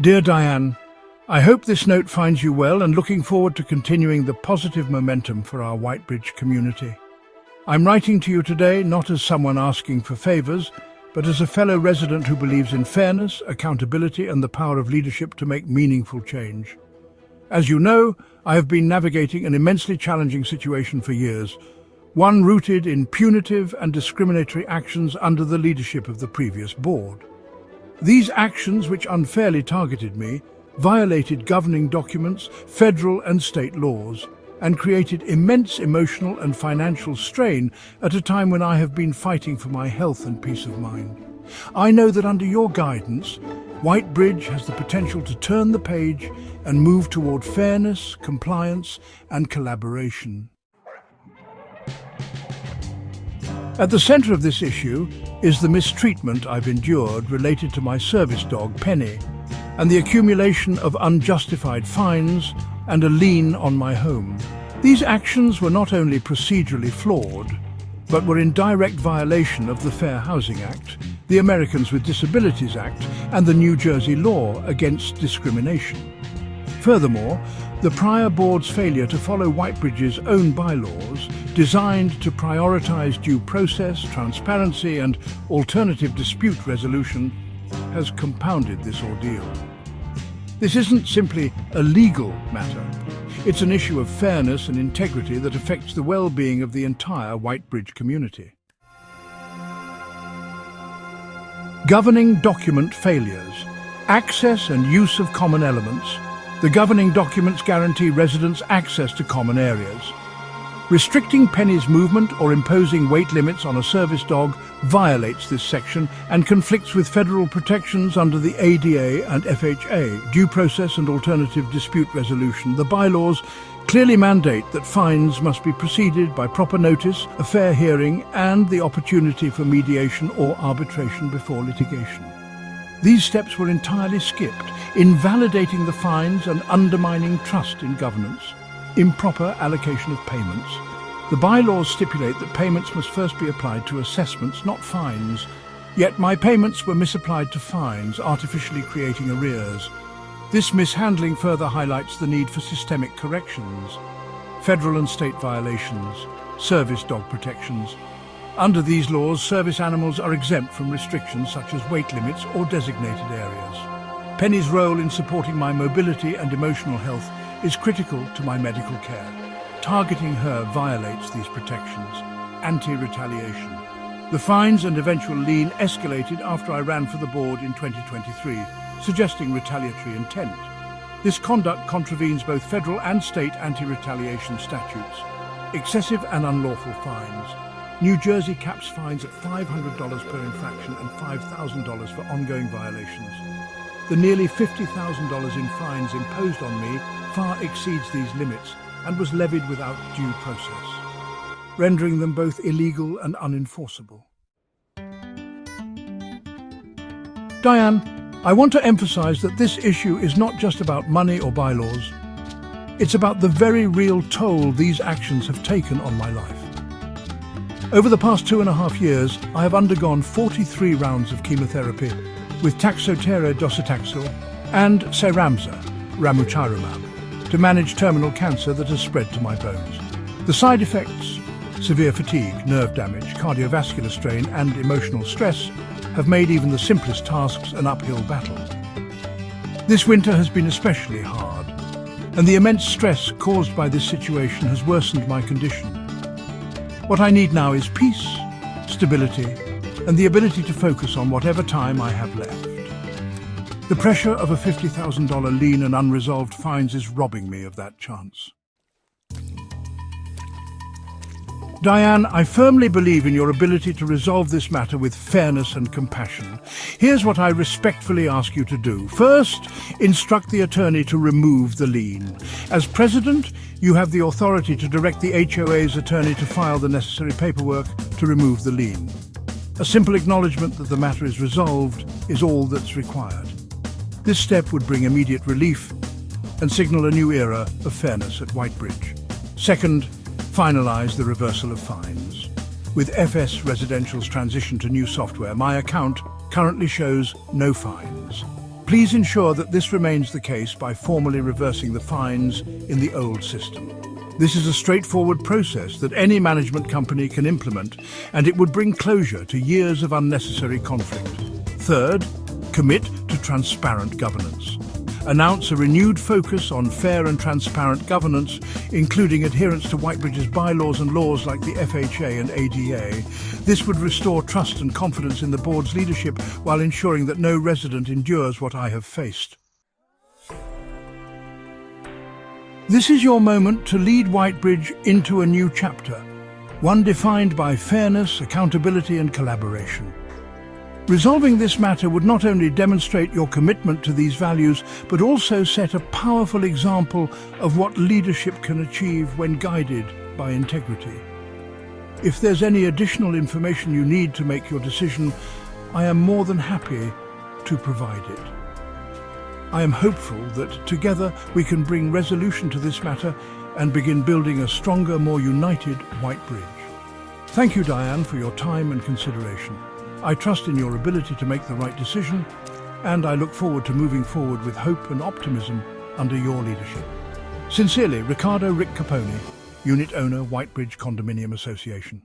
Dear Diane, I hope this note finds you well and looking forward to continuing the positive momentum for our Whitebridge community. I'm writing to you today not as someone asking for favors, but as a fellow resident who believes in fairness, accountability, and the power of leadership to make meaningful change. As you know, I have been navigating an immensely challenging situation for years, one rooted in punitive and discriminatory actions under the leadership of the previous board. These actions, which unfairly targeted me, violated governing documents, federal and state laws, and created immense emotional and financial strain at a time when I have been fighting for my health and peace of mind. I know that under your guidance, Whitebridge has the potential to turn the page and move toward fairness, compliance, and collaboration. At the center of this issue is the mistreatment I've endured related to my service dog, Penny, and the accumulation of unjustified fines and a lien on my home. These actions were not only procedurally flawed, but were in direct violation of the Fair Housing Act, the Americans with Disabilities Act, and the New Jersey law against discrimination. Furthermore, the prior board's failure to follow Whitebridge's own bylaws, designed to prioritize due process, transparency, and alternative dispute resolution, has compounded this ordeal. This isn't simply a legal matter. It's an issue of fairness and integrity that affects the well-being of the entire Whitebridge community. Governing document failures. Access and use of common elements. The governing documents guarantee residents access to common areas. Restricting Penny's movement or imposing weight limits on a service dog violates this section and conflicts with federal protections under the ADA and FHA, due process and alternative dispute resolution. The bylaws clearly mandate that fines must be preceded by proper notice, a fair hearing, and the opportunity for mediation or arbitration before litigation. These steps were entirely skipped, invalidating the fines and undermining trust in governance. Improper allocation of payments. The bylaws stipulate that payments must first be applied to assessments, not fines. Yet my payments were misapplied to fines, artificially creating arrears. This mishandling further highlights the need for systemic corrections. Federal and state violations. Service dog protections. Under these laws, service animals are exempt from restrictions such as weight limits or designated areas. Penny's role in supporting my mobility and emotional health is critical to my medical care. Targeting her violates these protections. Anti-retaliation. The fines and eventual lien escalated after I ran for the board in 2023, suggesting retaliatory intent. This conduct contravenes both federal and state anti-retaliation statutes. Excessive and unlawful fines. New Jersey caps fines at $500 per infraction and $5,000 for ongoing violations. The nearly $50,000 in fines imposed on me far exceeds these limits and was levied without due process, rendering them both illegal and unenforceable. Diane, I want to emphasize that this issue is not just about money or bylaws. It's about the very real toll these actions have taken on my life. Over the past 2.5 years, I have undergone 43 rounds of chemotherapy with taxotere docetaxel and Cyramza, ramucirumab, to manage terminal cancer that has spread to my bones. The side effects, severe fatigue, nerve damage, cardiovascular strain, and emotional stress, have made even the simplest tasks an uphill battle. This winter has been especially hard, and the immense stress caused by this situation has worsened my condition. What I need now is peace, stability, and the ability to focus on whatever time I have left. The pressure of a $50,000 lien and unresolved fines is robbing me of that chance. Diane, I firmly believe in your ability to resolve this matter with fairness and compassion. Here's what I respectfully ask you to do. First, instruct the attorney to remove the lien. As president, you have the authority to direct the HOA's attorney to file the necessary paperwork to remove the lien. A simple acknowledgement that the matter is resolved is all that's required. This step would bring immediate relief and signal a new era of fairness at Whitebridge. Second, finalize the reversal of fines. With FS Residential's transition to new software, my account currently shows no fines. Please ensure that this remains the case by formally reversing the fines in the old system. This is a straightforward process that any management company can implement, and it would bring closure to years of unnecessary conflict. Third, commit to transparent governance. Announce a renewed focus on fair and transparent governance, including adherence to Whitebridge's bylaws and laws like the FHA and ADA. This would restore trust and confidence in the board's leadership while ensuring that no resident endures what I have faced. This is your moment to lead Whitebridge into a new chapter, one defined by fairness, accountability and collaboration. Resolving this matter would not only demonstrate your commitment to these values, but also set a powerful example of what leadership can achieve when guided by integrity. If there's any additional information you need to make your decision, I am more than happy to provide it. I am hopeful that together we can bring resolution to this matter and begin building a stronger, more united Whitebridge. Thank you, Diane, for your time and consideration. I trust in your ability to make the right decision, and I look forward to moving forward with hope and optimism under your leadership. Sincerely, Rick Capone, Unit Owner, Whitebridge Condominium Association.